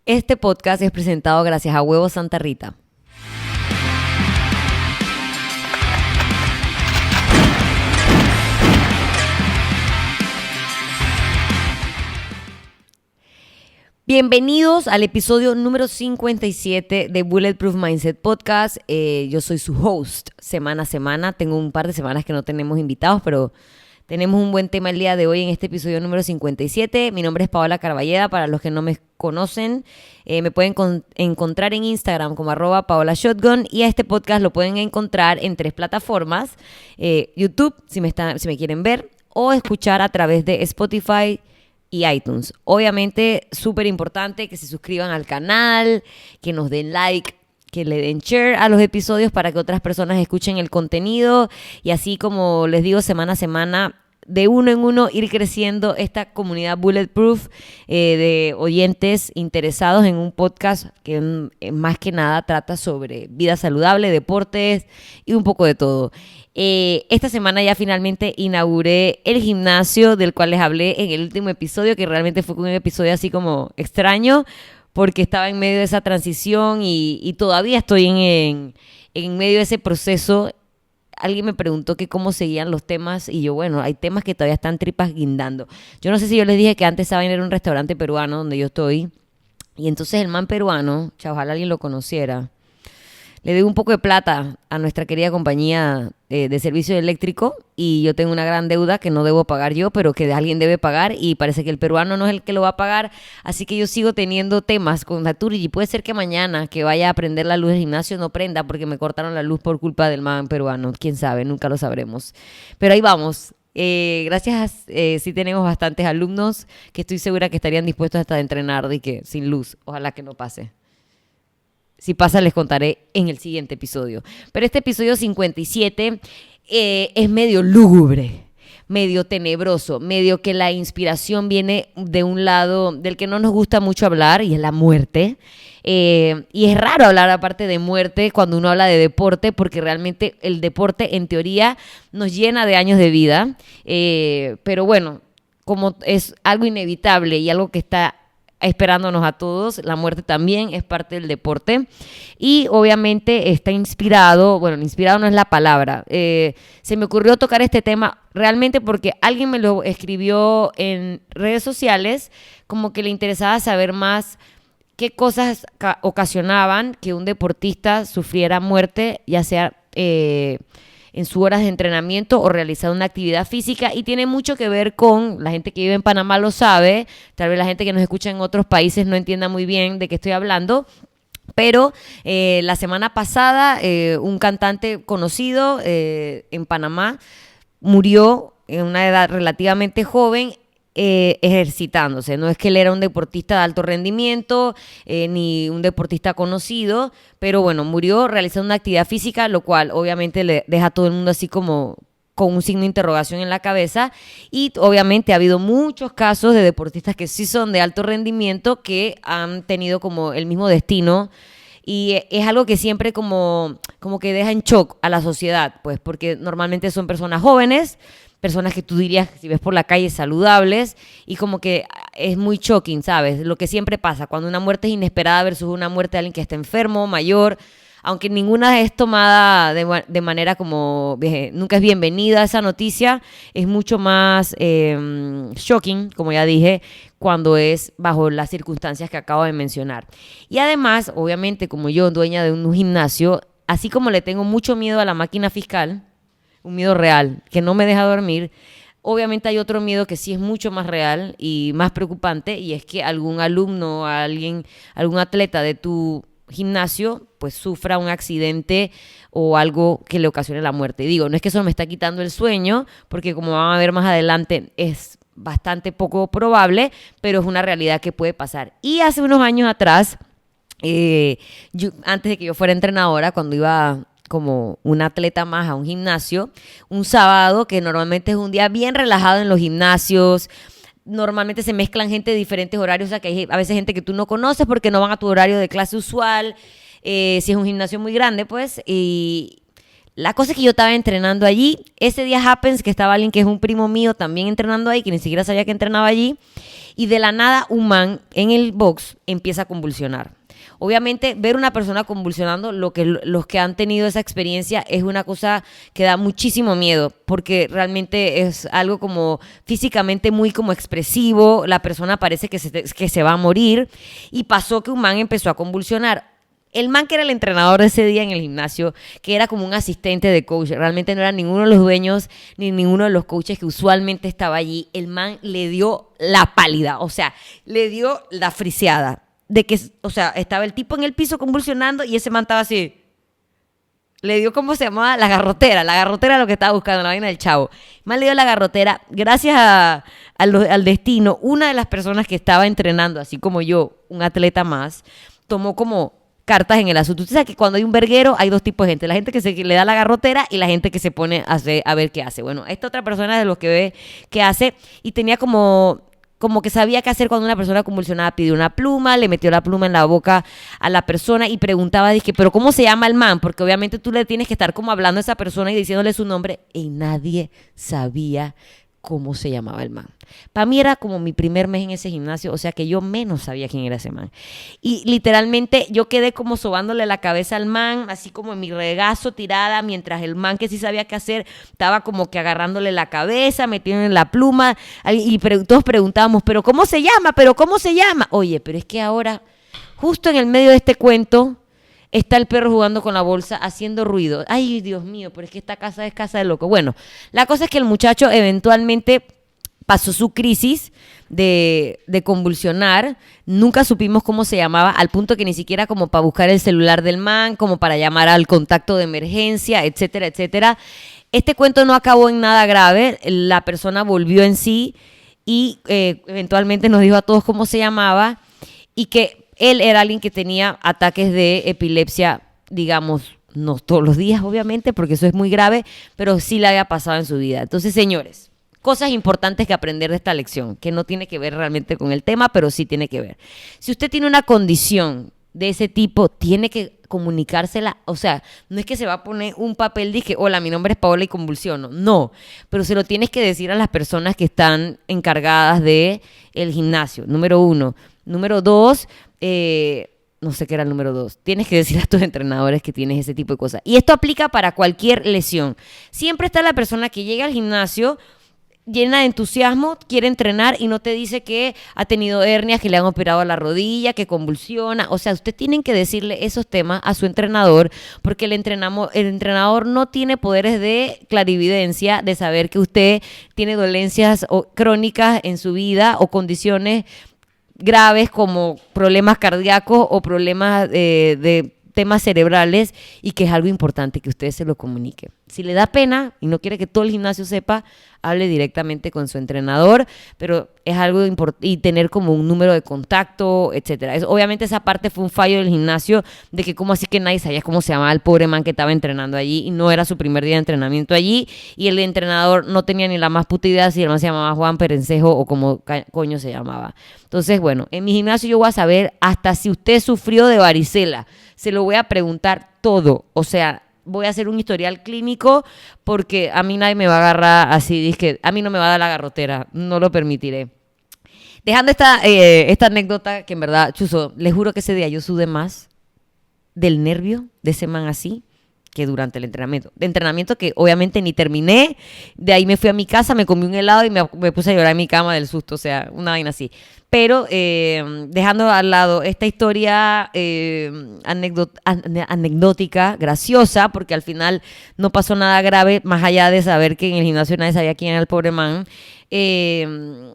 Este podcast es presentado gracias a Huevos Santa Rita. Bienvenidos al episodio número 57 de Bulletproof Mindset Podcast. Yo soy su host semana a semana. Tengo un par de semanas que no tenemos invitados, pero tenemos un buen tema el día de hoy en este episodio número 57. Mi nombre es Paola Carballeda. Para los que no me conocen, me pueden encontrar en Instagram como @PaolaShotgun, y a este podcast lo pueden encontrar en 3 plataformas. YouTube, si me quieren ver, o escuchar a través de Spotify y iTunes. Obviamente, súper importante que se suscriban al canal, que nos den like, que le den share a los episodios para que otras personas escuchen el contenido, y así, como les digo, semana a semana, de uno en uno, ir creciendo esta comunidad Bulletproof de oyentes interesados en un podcast que más que nada trata sobre vida saludable, deportes y un poco de todo. Esta semana ya finalmente inauguré el gimnasio del cual les hablé en el último episodio, que realmente fue un episodio así como extraño, porque estaba en medio de esa transición y todavía estoy en medio de ese proceso. Alguien me preguntó que cómo seguían los temas, y yo, bueno, hay temas que todavía están tripas guindando. Yo no sé si yo les dije que antes estaba en un restaurante peruano donde yo estoy, y entonces el man peruano, ojalá alguien lo conociera, le doy un poco de plata a nuestra querida compañía de servicio eléctrico, y yo tengo una gran deuda que no debo pagar yo, pero que alguien debe pagar, y parece que el peruano no es el que lo va a pagar, así que yo sigo teniendo temas con Naturgy. Puede ser que mañana que vaya a prender la luz del gimnasio no prenda porque me cortaron la luz por culpa del man peruano. Quién sabe, nunca lo sabremos. Pero ahí vamos. Gracias, sí tenemos bastantes alumnos que estoy segura que estarían dispuestos hasta a entrenar de que sin luz. Ojalá que no pase. Si pasa, les contaré en el siguiente episodio. Pero este episodio 57 es medio lúgubre, medio tenebroso, medio que la inspiración viene de un lado del que no nos gusta mucho hablar, y es la muerte. Y es raro hablar aparte de muerte cuando uno habla de deporte, porque realmente el deporte en teoría nos llena de años de vida. Pero bueno, como es algo inevitable y algo que está esperándonos a todos, la muerte también es parte del deporte, y obviamente está inspirado no es la palabra, se me ocurrió tocar este tema realmente porque alguien me lo escribió en redes sociales, como que le interesaba saber más qué cosas ocasionaban que un deportista sufriera muerte, ya sea en sus horas de entrenamiento o realizar una actividad física, y tiene mucho que ver con, la gente que vive en Panamá lo sabe, tal vez la gente que nos escucha en otros países no entienda muy bien de qué estoy hablando, pero la semana pasada un cantante conocido en Panamá murió en una edad relativamente joven, ejercitándose. No es que él era un deportista de alto rendimiento, ni un deportista conocido, pero bueno, murió realizando una actividad física, lo cual obviamente le deja a todo el mundo así como con un signo de interrogación en la cabeza. Y obviamente ha habido muchos casos de deportistas que sí son de alto rendimiento, que han tenido como el mismo destino, y es algo que siempre como que deja en shock a la sociedad, pues, porque normalmente son personas jóvenes, personas que tú dirías, si ves por la calle, saludables, y como que es muy shocking, ¿sabes? Lo que siempre pasa cuando una muerte es inesperada versus una muerte de alguien que está enfermo, mayor, aunque ninguna es tomada de manera como, nunca es bienvenida esa noticia, es mucho más shocking, como ya dije, cuando es bajo las circunstancias que acabo de mencionar. Y además, obviamente, como yo, dueña de un gimnasio, así como le tengo mucho miedo a la máquina fiscal, un miedo real que no me deja dormir, obviamente hay otro miedo que sí es mucho más real y más preocupante, y es que algún alumno, algún atleta de tu gimnasio pues sufra un accidente o algo que le ocasione la muerte. Digo, no es que eso me está quitando el sueño, porque como van a ver más adelante es bastante poco probable, pero es una realidad que puede pasar. Y hace unos años atrás, antes de que yo fuera entrenadora, cuando iba como un atleta más a un gimnasio, un sábado, que normalmente es un día bien relajado en los gimnasios, normalmente se mezclan gente de diferentes horarios, o sea que hay a veces gente que tú no conoces porque no van a tu horario de clase usual, si es un gimnasio muy grande, pues, y La cosa es que yo estaba entrenando allí. Ese día happens que estaba alguien que es un primo mío también entrenando ahí, que ni siquiera sabía que entrenaba allí. Y de la nada un man en el box empieza a convulsionar. Obviamente, ver una persona convulsionando, los que han tenido esa experiencia, es una cosa que da muchísimo miedo, porque realmente es algo como físicamente muy como expresivo. La persona parece que se va a morir. Y pasó que un man empezó a convulsionar. El man que era el entrenador de ese día en el gimnasio, que era como un asistente de coach, realmente no era ninguno de los dueños ni ninguno de los coaches que usualmente estaba allí. El man le dio la pálida, o sea, le dio la friseada. De que, o sea, estaba el tipo en el piso convulsionando y ese man estaba así. Le dio, ¿cómo se llamaba? La garrotera lo que estaba buscando, la vaina del chavo. El man le dio la garrotera. Gracias al destino, una de las personas que estaba entrenando, así como yo, un atleta más, tomó como cartas en el asunto. Usted sabe que cuando hay un verguero hay dos tipos de gente. La gente que le da la garrotera y la gente que se pone a ver qué hace. Bueno, esta otra persona es de los que ve qué hace y tenía como que sabía qué hacer cuando una persona convulsionaba. Pidió una pluma, le metió la pluma en la boca a la persona y preguntaba, dije, ¿pero cómo se llama el man? Porque obviamente tú le tienes que estar como hablando a esa persona y diciéndole su nombre y nadie sabía cómo se llamaba el man. Para mí era como mi primer mes en ese gimnasio, o sea que yo menos sabía quién era ese man. Y literalmente yo quedé como sobándole la cabeza al man, así como en mi regazo tirada, mientras el man que sí sabía qué hacer estaba como que agarrándole la cabeza, metiéndole la pluma, y todos preguntábamos, ¿pero cómo se llama? ¿Pero cómo se llama? Oye, pero es que ahora, justo en el medio de este cuento, está el perro jugando con la bolsa, haciendo ruido. Ay, Dios mío, pero es que esta casa es casa de loco. Bueno, la cosa es que el muchacho eventualmente pasó su crisis de convulsionar. Nunca supimos cómo se llamaba, al punto que ni siquiera como para buscar el celular del man, como para llamar al contacto de emergencia, etcétera, etcétera. Este cuento no acabó en nada grave. La persona volvió en sí y eventualmente nos dijo a todos cómo se llamaba y que él era alguien que tenía ataques de epilepsia, digamos, no todos los días, obviamente, porque eso es muy grave, pero sí le había pasado en su vida. Entonces, señores, cosas importantes que aprender de esta lección, que no tiene que ver realmente con el tema, pero sí tiene que ver. Si usted tiene una condición de ese tipo, tiene que comunicársela. O sea, no es que se va a poner un papel, dije, hola, mi nombre es Paola y convulsiono. No, pero se lo tienes que decir a las personas que están encargadas de el gimnasio, número 1. Número 2, no sé qué era el número 2. Tienes que decir a tus entrenadores que tienes ese tipo de cosas. Y esto aplica para cualquier lesión. Siempre está la persona que llega al gimnasio llena de entusiasmo, quiere entrenar y no te dice que ha tenido hernias, que le han operado la rodilla, que convulsiona. O sea, usted tiene que decirle esos temas a su entrenador porque el entrenador no tiene poderes de clarividencia, de saber que usted tiene dolencias crónicas en su vida o condiciones graves como problemas cardíacos o problemas de temas cerebrales y que es algo importante que usted se lo comunique. Si le da pena y no quiere que todo el gimnasio sepa, hable directamente con su entrenador, pero es algo importante y tener como un número de contacto, etcétera. Obviamente esa parte fue un fallo del gimnasio de que como así que nadie sabía cómo se llamaba el pobre man que estaba entrenando allí y no era su primer día de entrenamiento allí y el entrenador no tenía ni la más puta idea si el man se llamaba Juan Perencejo o como coño se llamaba. Entonces, bueno, en mi gimnasio yo voy a saber hasta si usted sufrió de varicela. Se lo voy a preguntar todo, o sea, voy a hacer un historial clínico porque a mí nadie me va a agarrar así, dizque, a mí no me va a dar la garrotera, no lo permitiré. Dejando esta anécdota que en verdad, chuzo, les juro que ese día yo sudé más del nervio de ese man así que durante el entrenamiento. De entrenamiento que obviamente ni terminé, de ahí me fui a mi casa, me comí un helado y me puse a llorar en mi cama del susto, o sea, una vaina así. Pero dejando al lado esta historia anecdótica, graciosa, porque al final no pasó nada grave, más allá de saber que en el gimnasio nadie sabía quién era el pobre man, ¿qué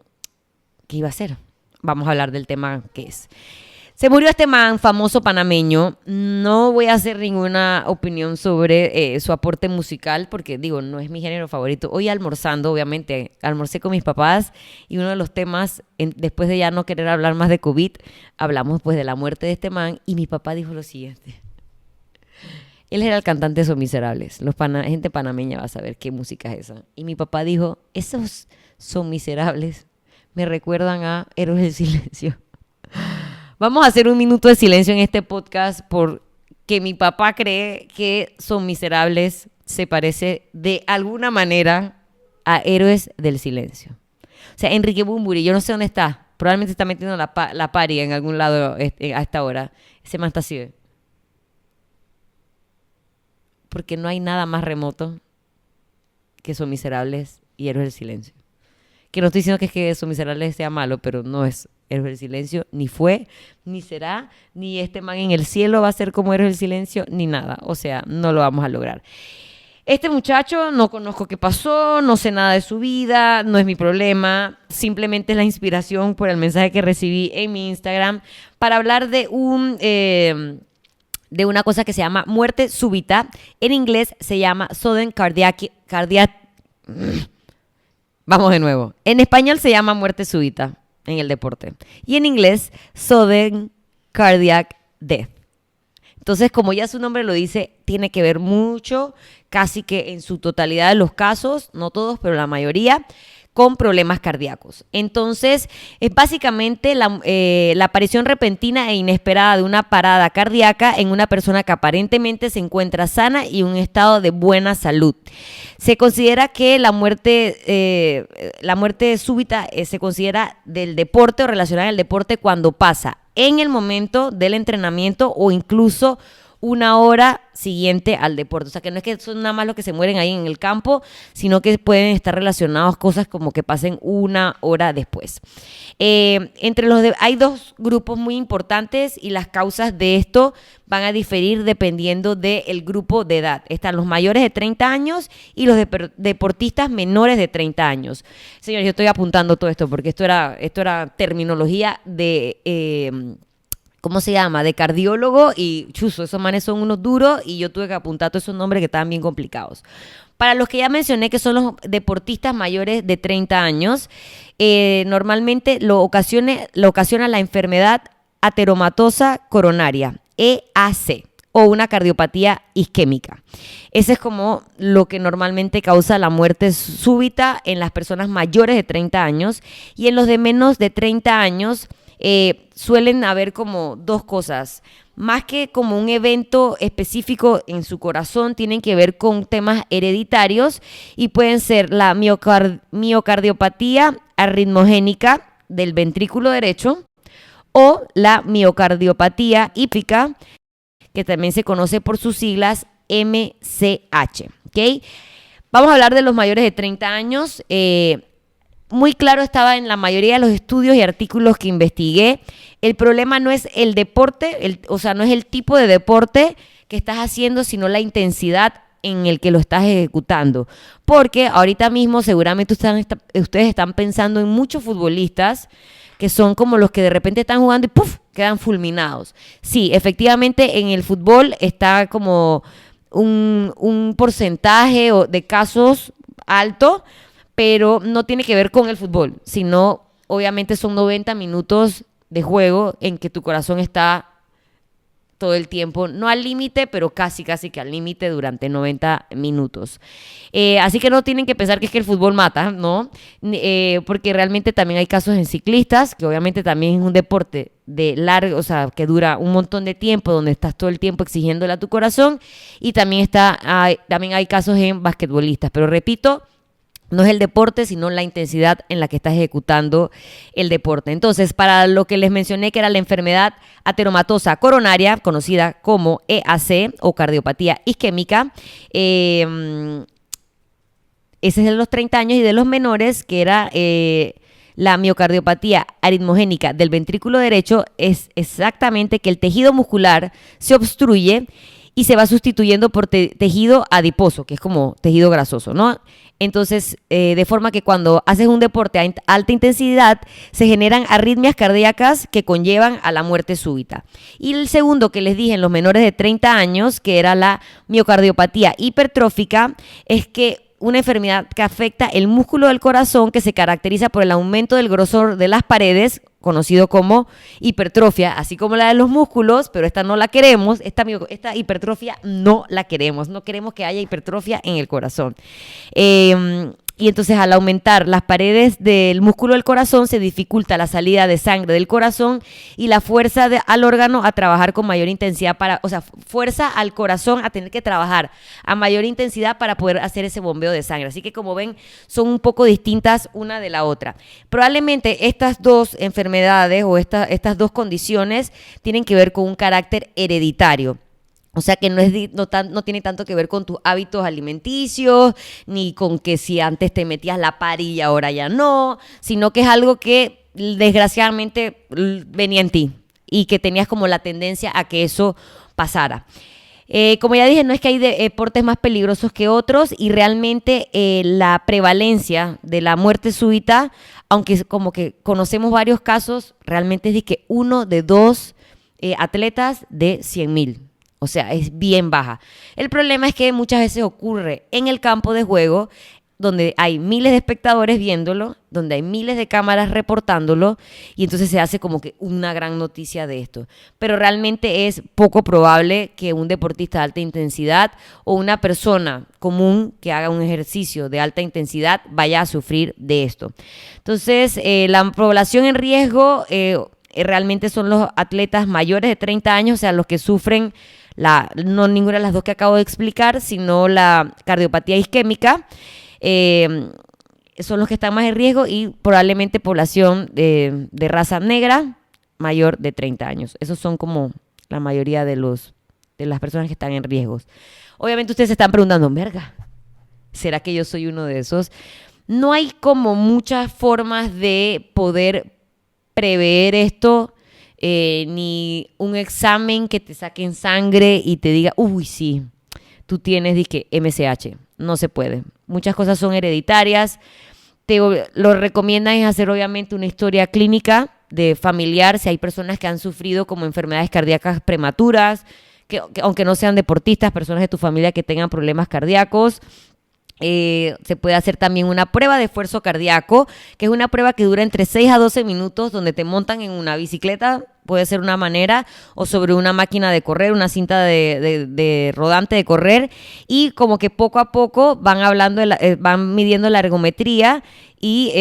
iba a hacer? Vamos a hablar del tema que es. Se murió este man famoso panameño. No voy a hacer ninguna opinión sobre su aporte musical porque, digo, no es mi género favorito. Hoy almorzando, obviamente, almorcé con mis papás y uno de los temas, después de ya no querer hablar más de COVID, hablamos pues de la muerte de este man y mi papá dijo lo siguiente. Él era el cantante de Son Miserables. Gente panameña va a saber qué música es esa. Y mi papá dijo, esos Son Miserables me recuerdan a Héroes del Silencio. Vamos a hacer un minuto de silencio en este podcast porque mi papá cree que Son Miserables se parece de alguna manera a Héroes del Silencio. O sea, Enrique Bunbury, yo no sé dónde está. Probablemente está metiendo la pari en algún lado a esta hora. Ese man está así. Porque no hay nada más remoto que Son Miserables y Héroes del Silencio. Que no estoy diciendo que es que Son Miserables sea malo, pero no es Héroes del Silencio, ni fue, ni será, ni este man en el cielo va a ser como Héroes del Silencio, ni nada. O sea, no lo vamos a lograr. Este muchacho no conozco qué pasó, no sé nada de su vida, no es mi problema, simplemente es la inspiración por el mensaje que recibí en mi Instagram para hablar de de una cosa que se llama muerte súbita. En inglés se llama sudden cardiac. Vamos de nuevo. En español se llama muerte súbita en el deporte y en inglés sudden cardiac death. Entonces, como ya su nombre lo dice, tiene que ver mucho, casi que en su totalidad de los casos, no todos, pero la mayoría, con problemas cardíacos. Entonces, es básicamente la aparición repentina e inesperada de una parada cardíaca en una persona que aparentemente se encuentra sana y en un estado de buena salud. Se considera que la muerte súbita se considera del deporte o relacionada al deporte cuando pasa en el momento del entrenamiento o incluso una hora siguiente al deporte. O sea, que no es que son nada más los que se mueren ahí en el campo, sino que pueden estar relacionados cosas como que pasen una hora después. Hay dos grupos muy importantes y las causas de esto van a diferir dependiendo del grupo de edad. Están los mayores de 30 años y los deportistas menores de 30 años. Señores, yo estoy apuntando todo esto porque esto era terminología de... ¿cómo se llama? De cardiólogo y chuzo, esos manes son unos duros y yo tuve que apuntar todos esos nombres que estaban bien complicados. Para los que ya mencioné que son los deportistas mayores de 30 años, normalmente lo ocasiona la enfermedad ateromatosa coronaria, EAC, o una cardiopatía isquémica. Ese es como lo que normalmente causa la muerte súbita en las personas mayores de 30 años y en los de menos de 30 años suelen haber como dos cosas. Más que como un evento específico en su corazón, tienen que ver con temas hereditarios y pueden ser la miocardiopatía arritmogénica del ventrículo derecho o la miocardiopatía hípica, que también se conoce por sus siglas MCH. ¿Okay? Vamos a hablar de los mayores de 30 años. Muy claro estaba en la mayoría de los estudios y artículos que investigué. El problema no es el deporte, o sea, no es el tipo de deporte que estás haciendo, sino la intensidad en el que lo estás ejecutando. Porque ahorita mismo seguramente ustedes están pensando en muchos futbolistas que son como los que de repente están jugando y ¡puf!, quedan fulminados. Sí, efectivamente en el fútbol está como un porcentaje de casos alto, pero no tiene que ver con el fútbol, sino obviamente son 90 minutos de juego en que tu corazón está todo el tiempo, no al límite, pero casi que al límite durante 90 minutos. Así que no tienen que pensar que es que el fútbol mata, ¿no? Porque realmente también hay casos en ciclistas, que obviamente también es un deporte de largo, o sea, que dura un montón de tiempo, donde estás todo el tiempo exigiéndole a tu corazón, y también hay casos en basquetbolistas, pero repito, no es el deporte, sino la intensidad en la que estás ejecutando el deporte. Entonces, para lo que les mencioné, que era la enfermedad ateromatosa coronaria, conocida como EAC o cardiopatía isquémica, ese es de los 30 años, y de los menores, que era la miocardiopatía aritmogénica del ventrículo derecho, es exactamente que el tejido muscular se obstruye y se va sustituyendo por tejido adiposo, que es como tejido grasoso, ¿no? Entonces, de forma que cuando haces un deporte a alta intensidad, se generan arritmias cardíacas que conllevan a la muerte súbita. Y el segundo que les dije en los menores de 30 años, que era la miocardiopatía hipertrófica, es que una enfermedad que afecta el músculo del corazón, que se caracteriza por el aumento del grosor de las paredes, conocido como hipertrofia, así como la de los músculos, pero esta no la queremos, esta hipertrofia no la queremos, no queremos que haya hipertrofia en el corazón. Y entonces al aumentar las paredes del músculo del corazón se dificulta la salida de sangre del corazón y la fuerza al órgano a trabajar con mayor intensidad o sea, fuerza al corazón a tener que trabajar a mayor intensidad para poder hacer ese bombeo de sangre. Así que como ven, son un poco distintas una de la otra. Probablemente estas dos enfermedades o estas dos condiciones tienen que ver con un carácter hereditario. O sea que no tiene tanto que ver con tus hábitos alimenticios, ni con que si antes te metías la pari y ahora ya no, sino que es algo que desgraciadamente venía en ti y que tenías como la tendencia a que eso pasara. Como ya dije, no es que hay deportes más peligrosos que otros y realmente la prevalencia de la muerte súbita, aunque como que conocemos varios casos, realmente es de que 1 de 2 atletas de 100,000. O sea, es bien baja. El problema es que muchas veces ocurre en el campo de juego, donde hay miles de espectadores viéndolo, donde hay miles de cámaras reportándolo, y entonces se hace como que una gran noticia de esto. Pero realmente es poco probable que un deportista de alta intensidad o una persona común que haga un ejercicio de alta intensidad vaya a sufrir de esto. Entonces, la población en riesgo realmente son los atletas mayores de 30 años, o sea, los que sufren no ninguna de las dos que acabo de explicar, sino la cardiopatía isquémica, son los que están más en riesgo y probablemente población de raza negra mayor de 30 años. Esos son como la mayoría de las personas que están en riesgos. Obviamente ustedes se están preguntando, verga, ¿será que yo soy uno de esos? No hay como muchas formas de poder prever esto, ni un examen que te saquen sangre y te diga, uy, sí, tú tienes MCH. No se puede. Muchas cosas son hereditarias. Lo recomiendan es hacer obviamente una historia clínica de familiar, si hay personas que han sufrido como enfermedades cardíacas prematuras, que aunque no sean deportistas, personas de tu familia que tengan problemas cardíacos. Se puede hacer también una prueba de esfuerzo cardíaco, que es una prueba que dura entre 6 a 12 minutos, donde te montan en una bicicleta, puede ser una manera, o sobre una máquina de correr, una cinta de rodante de correr, y como que poco a poco van midiendo la ergometría y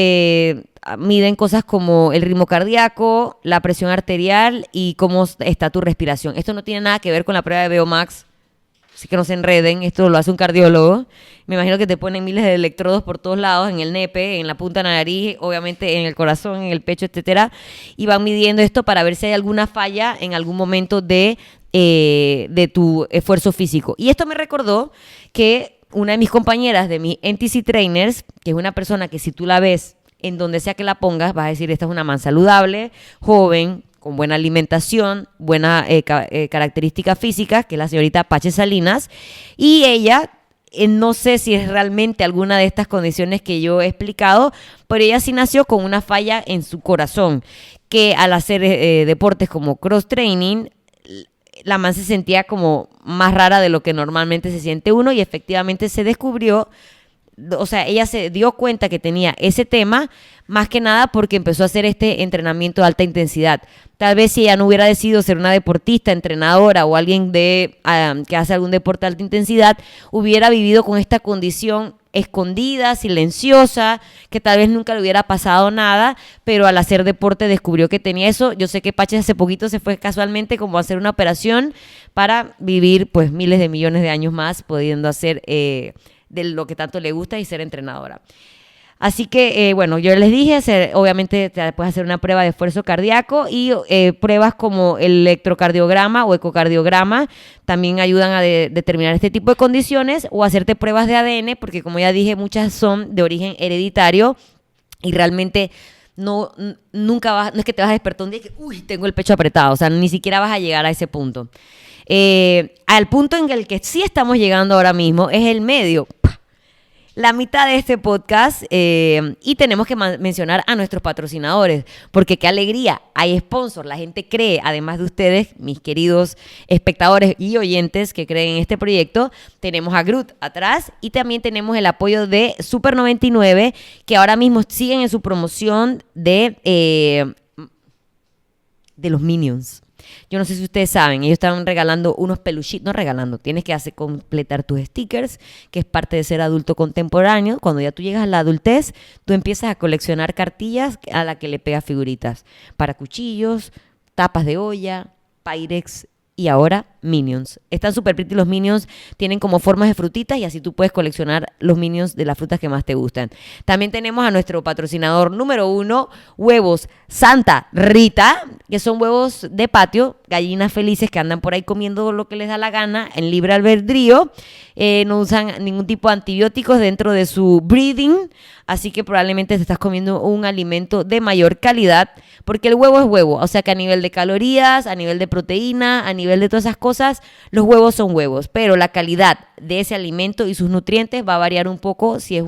miden cosas como el ritmo cardíaco, la presión arterial y cómo está tu respiración. Esto no tiene nada que ver con la prueba de VO2max. Así que no se enreden, esto lo hace un cardiólogo. Me imagino que te ponen miles de electrodos por todos lados, en el nepe, en la punta de la nariz, obviamente en el corazón, en el pecho, etcétera. Y van midiendo esto para ver si hay alguna falla en algún momento de tu esfuerzo físico. Y esto me recordó que una de mis compañeras de mis NTC Trainers, que es una persona que si tú la ves en donde sea que la pongas, vas a decir, esta es una man saludable, joven, con buena alimentación, buenas características físicas, que es la señorita Pache Salinas, y ella, no sé si es realmente alguna de estas condiciones que yo he explicado, pero ella sí nació con una falla en su corazón, que al hacer deportes como cross-training, la man se sentía como más rara de lo que normalmente se siente uno, y efectivamente se descubrió, o sea, ella se dio cuenta que tenía ese tema, más que nada porque empezó a hacer este entrenamiento de alta intensidad. Tal vez si ella no hubiera decidido ser una deportista, entrenadora o alguien que hace algún deporte de alta intensidad, hubiera vivido con esta condición escondida, silenciosa, que tal vez nunca le hubiera pasado nada, pero al hacer deporte descubrió que tenía eso. Yo sé que Pache hace poquito se fue casualmente como a hacer una operación para vivir pues miles de millones de años más, pudiendo hacer de lo que tanto le gusta y ser entrenadora. Así que, bueno, yo les dije, obviamente te puedes hacer una prueba de esfuerzo cardíaco y pruebas como el electrocardiograma o ecocardiograma también ayudan a determinar este tipo de condiciones, o hacerte pruebas de ADN, porque como ya dije, muchas son de origen hereditario y realmente no es que te vas a despertar un día y que, uy, tengo el pecho apretado, o sea, ni siquiera vas a llegar a ese punto. Al punto en el que sí estamos llegando ahora mismo es el medio. La mitad de este podcast y tenemos que mencionar a nuestros patrocinadores, porque qué alegría, hay sponsors, la gente cree, además de ustedes, mis queridos espectadores y oyentes que creen en este proyecto, tenemos a Groot atrás y también tenemos el apoyo de Super 99, que ahora mismo siguen en su promoción de los Minions. Yo no sé si ustedes saben, ellos estaban regalando unos peluchitos, no regalando, tienes que hacer completar tus stickers, que es parte de ser adulto contemporáneo. Cuando ya tú llegas a la adultez, tú empiezas a coleccionar cartillas a la que le pegas figuritas para cuchillos, tapas de olla, Pyrex y ahora Minions. Están súper pretty los Minions, tienen como formas de frutitas y así tú puedes coleccionar los Minions de las frutas que más te gustan. También tenemos a nuestro patrocinador número 1, Huevos Santa Rita, que son huevos de patio, gallinas felices que andan por ahí comiendo lo que les da la gana en libre albedrío. No usan ningún tipo de antibióticos dentro de su breeding, así que probablemente te estás comiendo un alimento de mayor calidad, porque el huevo es huevo, o sea que a nivel de calorías, a nivel de proteína, a nivel de todas esas cosas, los huevos son huevos, pero la calidad de ese alimento y sus nutrientes va a variar un poco si es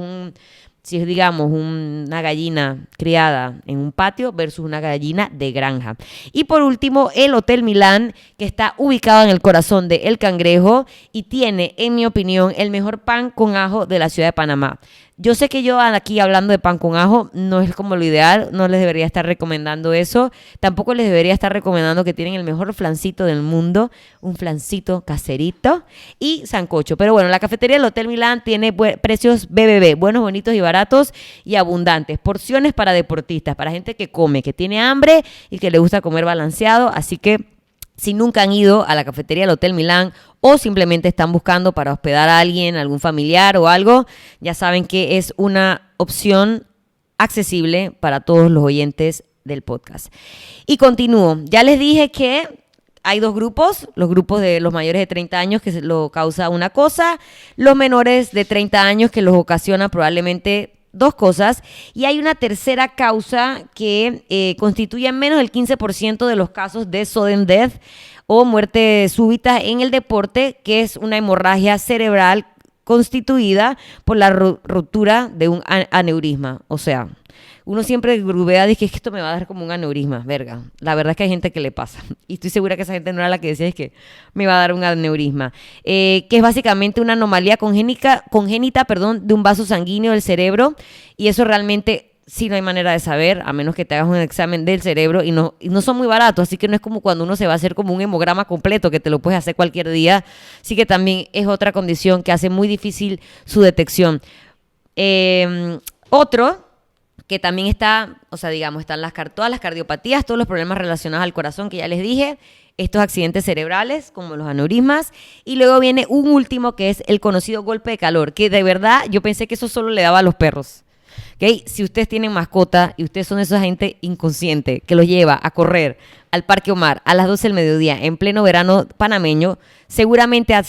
digamos una gallina criada en un patio versus una gallina de granja. Y por último, el Hotel Milán, que está ubicado en el corazón de El Cangrejo y tiene, en mi opinión, el mejor pan con ajo de la ciudad de Panamá. Yo sé que yo aquí hablando de pan con ajo no es como lo ideal, no les debería estar recomendando eso, tampoco les debería estar recomendando que tienen el mejor flancito del mundo, un flancito caserito y sancocho. Pero bueno, la cafetería del Hotel Milán tiene precios BBB, buenos, bonitos y baratos y abundantes, porciones para deportistas, para gente que come, que tiene hambre y que le gusta comer balanceado, así que si nunca han ido a la cafetería del Hotel Milán o simplemente están buscando para hospedar a alguien, algún familiar o algo, ya saben que es una opción accesible para todos los oyentes del podcast. Y continúo. Ya les dije que hay dos grupos, los grupos de los mayores de 30 años que lo causa una cosa, los menores de 30 años que los ocasiona probablemente dos cosas, y hay una tercera causa que constituye menos del 15% de los casos de sudden death o muerte súbita en el deporte, que es una hemorragia cerebral constituida por la ruptura de un aneurisma. O sea, uno siempre grubea, dice que esto me va a dar como un aneurisma, verga. La verdad es que hay gente que le pasa. Y estoy segura que esa gente no era la que decía es que me va a dar un aneurisma. Que es básicamente una anomalía congénita, de un vaso sanguíneo del cerebro. Y eso realmente sí no hay manera de saber, a menos que te hagas un examen del cerebro. Y no son muy baratos, así que no es como cuando uno se va a hacer como un hemograma completo, que te lo puedes hacer cualquier día. Así que también es otra condición que hace muy difícil su detección. Otro que también está, o sea, digamos, están todas las cardiopatías, todos los problemas relacionados al corazón que ya les dije, estos accidentes cerebrales como los aneurismas, y luego viene un último que es el conocido golpe de calor, que de verdad yo pensé que eso solo le daba a los perros. ¿Okay? Si ustedes tienen mascota y ustedes son esa gente inconsciente que los lleva a correr al Parque Omar a las 12 del mediodía en pleno verano panameño, seguramente ha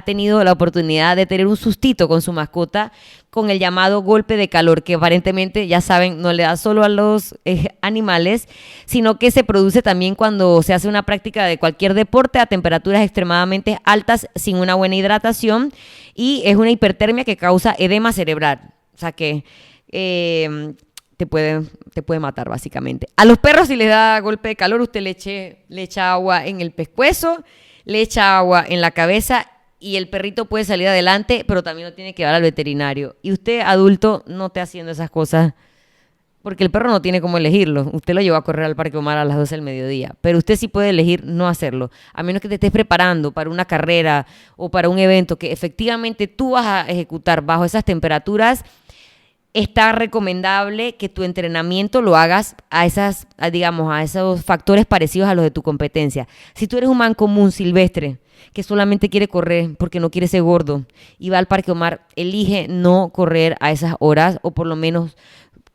tenido la oportunidad de tener un sustito con su mascota con el llamado golpe de calor, que aparentemente, ya saben, no le da solo a los animales, sino que se produce también cuando se hace una práctica de cualquier deporte a temperaturas extremadamente altas sin una buena hidratación, y es una hipertermia que causa edema cerebral. O sea que te puede matar básicamente. A los perros, si les da golpe de calor, usted le echa agua en el pescuezo, le echa agua en la cabeza y el perrito puede salir adelante, pero también lo tiene que llevar al veterinario. Y usted, adulto, no esté haciendo esas cosas porque el perro no tiene cómo elegirlo. Usted lo llevó a correr al Parque Omar a las 12 del mediodía, pero usted sí puede elegir no hacerlo, a menos que te estés preparando para una carrera o para un evento que efectivamente tú vas a ejecutar bajo esas temperaturas. Está recomendable que tu entrenamiento lo hagas a esos factores parecidos a los de tu competencia. Si tú eres un man común, silvestre, que solamente quiere correr porque no quiere ser gordo y va al Parque Omar, elige no correr a esas horas, o por lo menos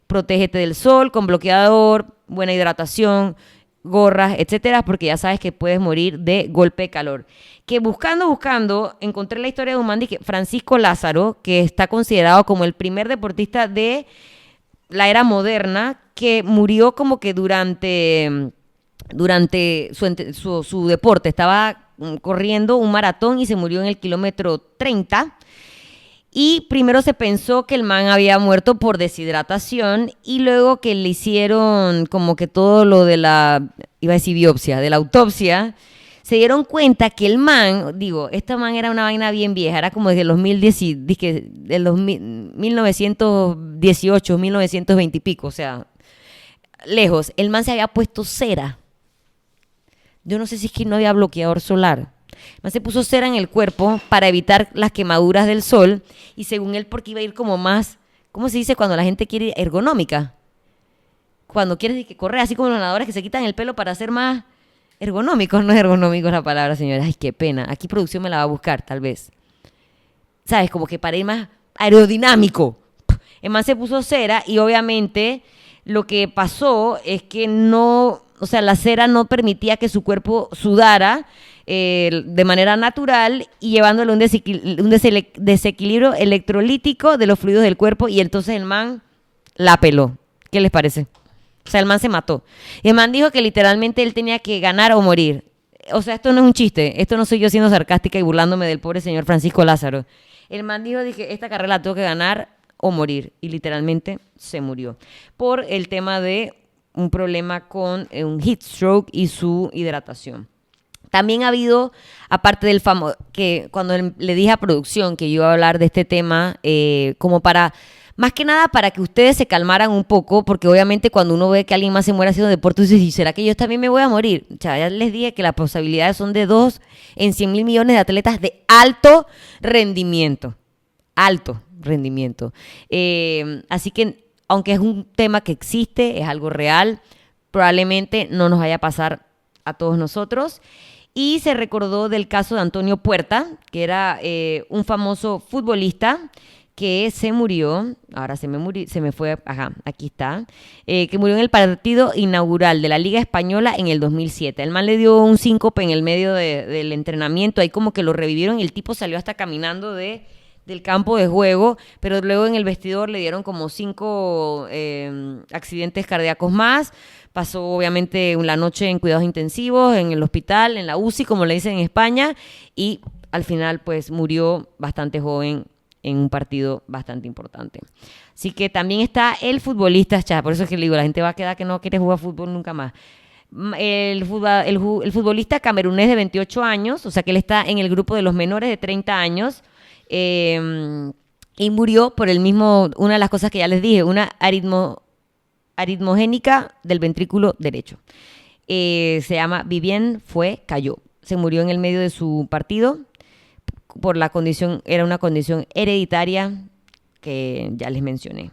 protégete del sol con bloqueador, buena hidratación, gorras, etcétera, porque ya sabes que puedes morir de golpe de calor. Que buscando, encontré la historia de un man de Francisco Lázaro, que está considerado como el primer deportista de la era moderna, que murió como que durante su deporte. Estaba corriendo un maratón y se murió en el kilómetro 30. Y primero se pensó que el man había muerto por deshidratación, y luego que le hicieron como que todo lo de biopsia, de la autopsia, se dieron cuenta que el man, esta man era una vaina bien vieja, era como desde los 1918, 1920 y pico, o sea, lejos. El man se había puesto cera yo no sé si es que no había bloqueador solar. El man se puso cera en el cuerpo para evitar las quemaduras del sol y según él porque iba a ir como más, ¿cómo se dice cuando la gente quiere ergonómica? Cuando quieres que correr, así como los nadadores que se quitan el pelo para ser más ergonómicos. No es ergonómico la palabra, señora. Ay, qué pena. Aquí producción me la va a buscar, tal vez. ¿Sabes? Como que para ir más aerodinámico. El man se puso cera y obviamente lo que pasó es que no, o sea, la cera no permitía que su cuerpo sudara de manera natural y llevándole un desequilibrio electrolítico de los fluidos del cuerpo y entonces el man la peló. ¿Qué les parece? O sea, el man se mató. Y el man dijo que literalmente él tenía que ganar o morir. O sea, esto no es un chiste. Esto no soy yo siendo sarcástica y burlándome del pobre señor Francisco Lázaro. El man dijo, dije, esta carrera la tengo que ganar o morir. Y literalmente se murió. Por el tema de un problema con un heat stroke y su hidratación. También ha habido, aparte del famoso, que cuando le dije a producción que yo iba a hablar de este tema, como para... Más que nada para que ustedes se calmaran un poco, porque obviamente cuando uno ve que alguien más se muere haciendo deporte, dice, ¿y será que yo también me voy a morir? O sea, ya les dije que las posibilidades son de 2 en 100,000 millones de atletas de alto rendimiento. Alto rendimiento. Así que, aunque es un tema que existe, es algo real, probablemente no nos vaya a pasar a todos nosotros. Y se recordó del caso de Antonio Puerta, que era un famoso futbolista que se murió, ahora se me fue, ajá, aquí está, que murió en el partido inaugural de la Liga Española en el 2007. El man le dio un síncope en el medio del entrenamiento, ahí como que lo revivieron y el tipo salió hasta caminando del campo de juego, pero luego en el vestidor le dieron como 5 accidentes cardíacos más. Pasó obviamente la noche en cuidados intensivos, en el hospital, en la UCI, como le dicen en España, y al final pues murió bastante joven en un partido bastante importante. Así que también está el futbolista, por eso es que le digo, la gente va a quedar que no quiere jugar fútbol nunca más. El futbolista camerunés de 28 años, o sea que él está en el grupo de los menores de 30 años, y murió por el mismo, una de las cosas que ya les dije, una aritmogénica del ventrículo derecho. Se llama Vivien cayó. Se murió en el medio de su partido por la condición, era una condición hereditaria que ya les mencioné.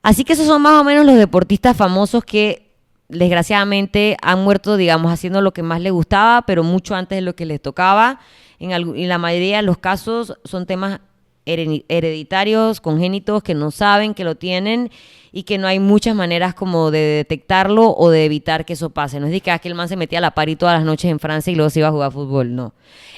Así que esos son más o menos los deportistas famosos que desgraciadamente han muerto, digamos, haciendo lo que más les gustaba, pero mucho antes de lo que les tocaba. En la mayoría de los casos son temas hereditarios, congénitos, que no saben que lo tienen y que no hay muchas maneras como de detectarlo o de evitar que eso pase. No es de que aquel man se metía a la party todas las noches en Francia y luego se iba a jugar fútbol, no.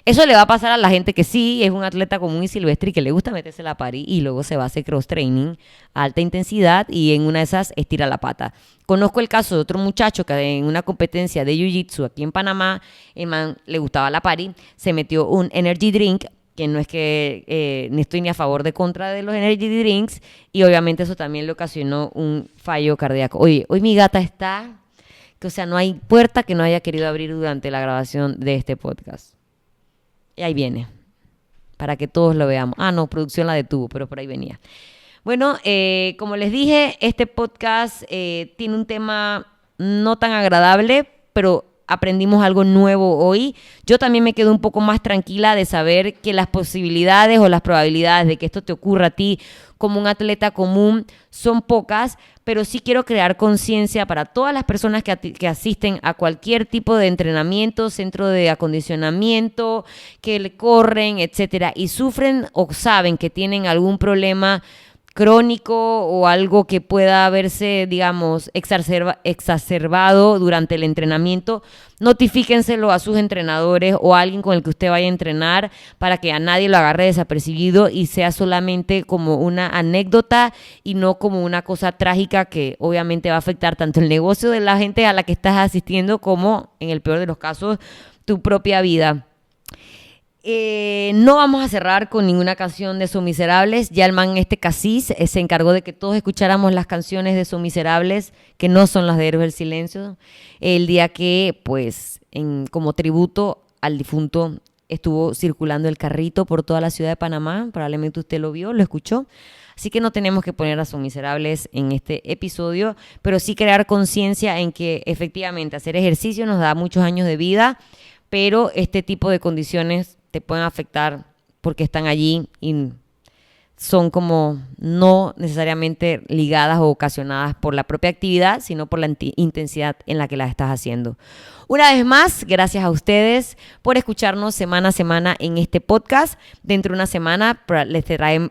Eso le va a pasar a la gente que sí es un atleta común y silvestre y que le gusta meterse a la party y luego se va a hacer cross-training a alta intensidad y en una de esas estira la pata. Conozco el caso de otro muchacho que en una competencia de jiu-jitsu aquí en Panamá, el man le gustaba la party, se metió un energy drink, que no es que ni estoy ni a favor ni contra de los energy drinks, y obviamente eso también le ocasionó un fallo cardíaco. Oye, hoy mi gata está, que o sea, no hay puerta que no haya querido abrir durante la grabación de este podcast. Y ahí viene, para que todos lo veamos. Ah, no, producción la detuvo, pero por ahí venía. Bueno, como les dije, este podcast tiene un tema no tan agradable, pero aprendimos algo nuevo hoy. Yo también me quedo un poco más tranquila de saber que las posibilidades o las probabilidades de que esto te ocurra a ti como un atleta común son pocas, pero sí quiero crear conciencia para todas las personas que asisten a cualquier tipo de entrenamiento, centro de acondicionamiento, que le corren, etcétera, y sufren o saben que tienen algún problema crónico o algo que pueda verse, digamos, exacerbado durante el entrenamiento, notifíquenselo a sus entrenadores o a alguien con el que usted vaya a entrenar para que a nadie lo agarre desapercibido y sea solamente como una anécdota y no como una cosa trágica que obviamente va a afectar tanto el negocio de la gente a la que estás asistiendo como, en el peor de los casos, tu propia vida. No vamos a cerrar con ninguna canción de Son Miserables. Ya el man Casis se encargó de que todos escucháramos las canciones de Son Miserables, que no son las de Héroes del Silencio, el día que, pues, como tributo al difunto estuvo circulando el carrito por toda la ciudad de Panamá. Probablemente usted lo vio, lo escuchó. Así que no tenemos que poner a Son Miserables en este episodio, pero sí crear conciencia en que efectivamente hacer ejercicio nos da muchos años de vida, pero este tipo de condiciones te pueden afectar porque están allí y son como no necesariamente ligadas o ocasionadas por la propia actividad, sino por la intensidad en la que la estás haciendo. Una vez más, gracias a ustedes por escucharnos semana a semana en este podcast. Dentro de una semana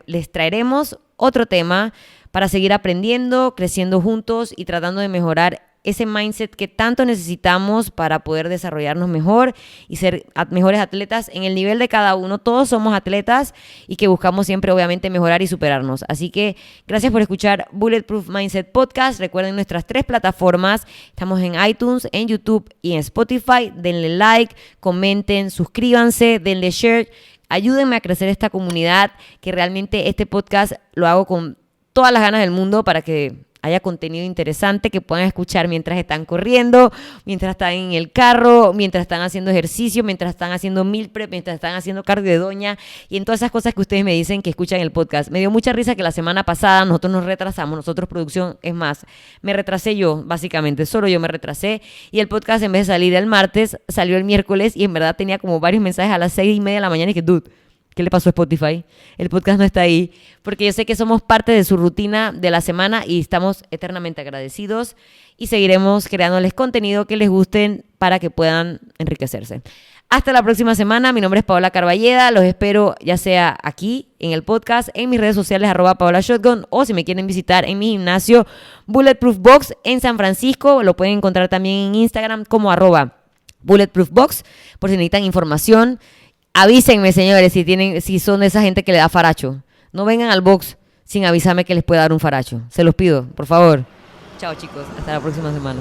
les traeremos otro tema para seguir aprendiendo, creciendo juntos y tratando de mejorar ese mindset que tanto necesitamos para poder desarrollarnos mejor y ser mejores atletas en el nivel de cada uno. Todos somos atletas y que buscamos siempre, obviamente, mejorar y superarnos. Así que gracias por escuchar Bulletproof Mindset Podcast. Recuerden nuestras 3 plataformas. Estamos en iTunes, en YouTube y en Spotify. Denle like, comenten, suscríbanse, denle share. Ayúdenme a crecer esta comunidad, que realmente este podcast lo hago con todas las ganas del mundo para que haya contenido interesante que puedan escuchar mientras están corriendo, mientras están en el carro, mientras están haciendo ejercicio, mientras están haciendo meal prep, mientras están haciendo cardio de doña y en todas esas cosas que ustedes me dicen que escuchan el podcast. Me dio mucha risa que la semana pasada nosotros nos retrasamos, nosotros producción, es más, me retrasé yo, básicamente, solo yo me retrasé y el podcast en vez de salir el martes, salió el miércoles y en verdad tenía como varios mensajes a las 6:30 de la mañana y que, dude, ¿qué le pasó a Spotify? El podcast no está ahí. Porque yo sé que somos parte de su rutina de la semana y estamos eternamente agradecidos y seguiremos creándoles contenido que les gusten para que puedan enriquecerse. Hasta la próxima semana. Mi nombre es Paola Carballeda. Los espero ya sea aquí en el podcast, en mis redes sociales @PaolaShotgun o si me quieren visitar en mi gimnasio Bulletproof Box en San Francisco. Lo pueden encontrar también en Instagram como @Bulletproof Box por si necesitan información. Avísenme, señores, si son de esa gente que le da faracho. No vengan al box sin avisarme que les pueda dar un faracho. Se los pido, por favor. Chao, chicos. Hasta la próxima semana.